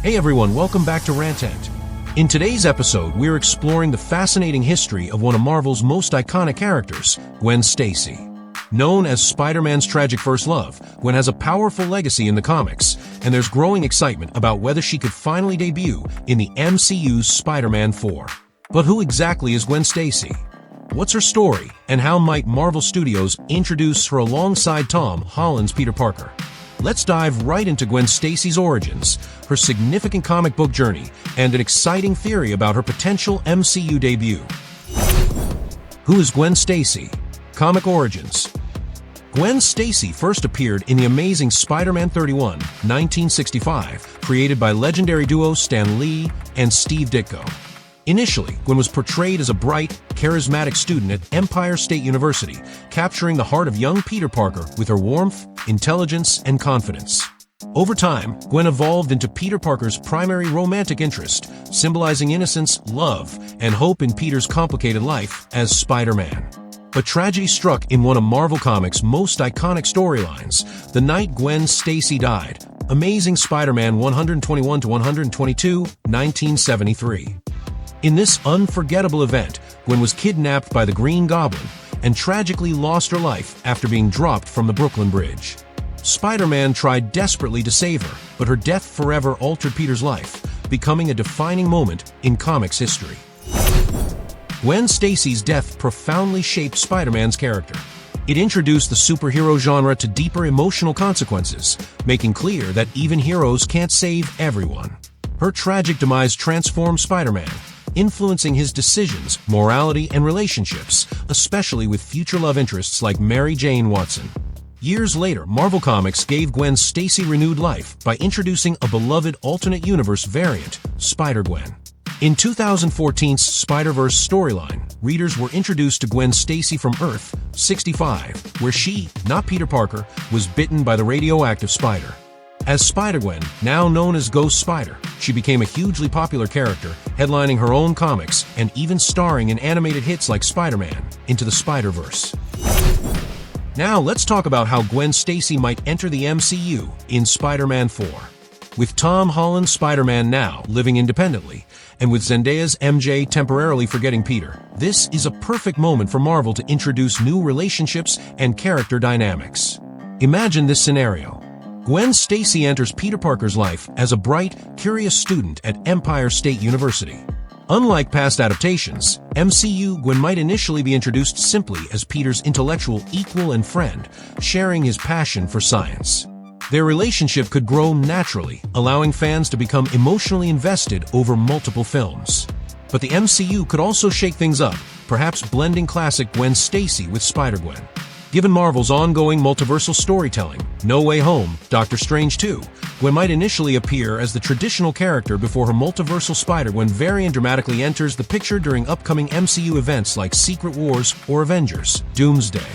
Hey everyone, welcome back to Rantent. In today's episode, we're exploring the fascinating history of one of Marvel's most iconic characters, Gwen Stacy. Known as Spider-Man's tragic first love, Gwen has a powerful legacy in the comics, and there's growing excitement about whether she could finally debut in the MCU's Spider-Man 4. But who exactly is Gwen Stacy? What's her story, and how might Marvel Studios introduce her alongside Tom Holland's Peter Parker? Let's dive right into Gwen Stacy's origins, her significant comic book journey, and an exciting theory about her potential MCU debut. Who is Gwen Stacy? Comic origins. Gwen Stacy first appeared in The Amazing Spider-Man 31, 1965, created by legendary duo Stan Lee and Steve Ditko. Initially, Gwen was portrayed as a bright, charismatic student at Empire State University, capturing the heart of young Peter Parker with her warmth, intelligence, and confidence. Over time, Gwen evolved into Peter Parker's primary romantic interest, symbolizing innocence, love, and hope in Peter's complicated life as Spider-Man. But tragedy struck in one of Marvel Comics' most iconic storylines, the night Gwen Stacy died, Amazing Spider-Man 121-122, 1973. In this unforgettable event, Gwen was kidnapped by the Green Goblin and tragically lost her life after being dropped from the Brooklyn Bridge. Spider-Man tried desperately to save her, but her death forever altered Peter's life, becoming a defining moment in comics history. Gwen Stacy's death profoundly shaped Spider-Man's character. It introduced the superhero genre to deeper emotional consequences, making clear that even heroes can't save everyone. Her tragic demise transformed Spider-Man, influencing his decisions, morality, and relationships, especially with future love interests like Mary Jane Watson. Years later, Marvel Comics gave Gwen Stacy renewed life by introducing a beloved alternate universe variant, Spider-Gwen. In 2014's Spider-Verse storyline, readers were introduced to Gwen Stacy from Earth 65, where she, not Peter Parker, was bitten by the radioactive spider. As Spider-Gwen, now known as Ghost Spider, she became a hugely popular character, headlining her own comics and even starring in animated hits like Spider-Man Into the Spider-Verse. Now let's talk about how Gwen Stacy might enter the MCU in Spider-Man 4. With Tom Holland's Spider-Man now living independently, and with Zendaya's MJ temporarily forgetting Peter, this is a perfect moment for Marvel to introduce new relationships and character dynamics. Imagine this scenario. Gwen Stacy enters Peter Parker's life as a bright, curious student at Empire State University. Unlike past adaptations, MCU Gwen might initially be introduced simply as Peter's intellectual equal and friend, sharing his passion for science. Their relationship could grow naturally, allowing fans to become emotionally invested over multiple films. But the MCU could also shake things up, perhaps blending classic Gwen Stacy with Spider-Gwen. Given Marvel's ongoing multiversal storytelling, No Way Home, Doctor Strange 2, Gwen might initially appear as the traditional character before her multiversal Spider-Gwen variant dramatically enters the picture during upcoming MCU events like Secret Wars or Avengers: Doomsday.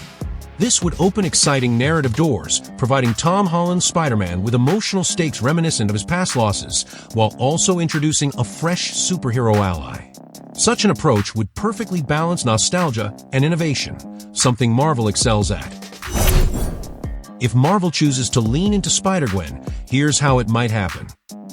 This would open exciting narrative doors, providing Tom Holland's Spider-Man with emotional stakes reminiscent of his past losses, while also introducing a fresh superhero ally. Such an approach would perfectly balance nostalgia and innovation, something Marvel excels at. If Marvel chooses to lean into Spider-Gwen, here's how it might happen.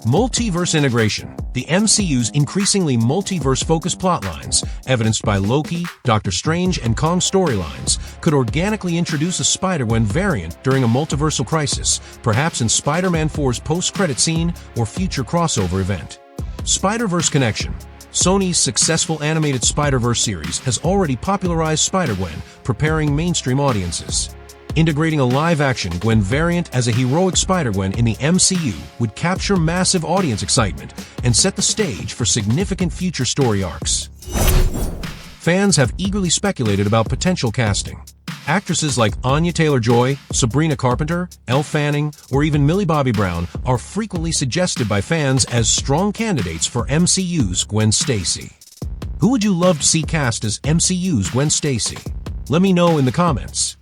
Multiverse integration. The MCU's increasingly multiverse-focused plotlines, evidenced by Loki, Doctor Strange, and Kong storylines, could organically introduce a Spider-Gwen variant during a multiversal crisis, perhaps in Spider-Man 4's post-credit scene or future crossover event. Spider-Verse connection. Sony's successful animated Spider-Verse series has already popularized Spider-Gwen, preparing mainstream audiences. Integrating a live-action Gwen variant as a heroic Spider-Gwen in the MCU would capture massive audience excitement and set the stage for significant future story arcs. Fans have eagerly speculated about potential casting. Actresses like Anya Taylor-Joy, Sabrina Carpenter, Elle Fanning, or even Millie Bobby Brown are frequently suggested by fans as strong candidates for MCU's Gwen Stacy. Who would you love to see cast as MCU's Gwen Stacy? Let me know in the comments.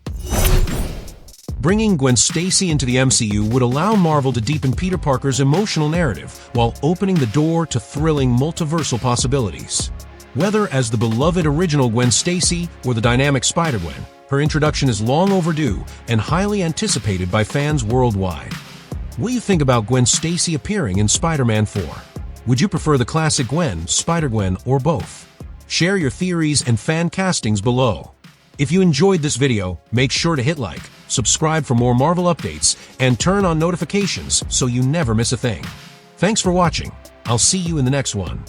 Bringing Gwen Stacy into the MCU would allow Marvel to deepen Peter Parker's emotional narrative while opening the door to thrilling multiversal possibilities. Whether as the beloved original Gwen Stacy or the dynamic Spider-Gwen, her introduction is long overdue and highly anticipated by fans worldwide. What do you think about Gwen Stacy appearing in Spider-Man 4? Would you prefer the classic Gwen, Spider-Gwen, or both? Share your theories and fan castings below. If you enjoyed this video, make sure to hit like, subscribe for more Marvel updates, and turn on notifications so you never miss a thing. Thanks for watching. I'll see you in the next one.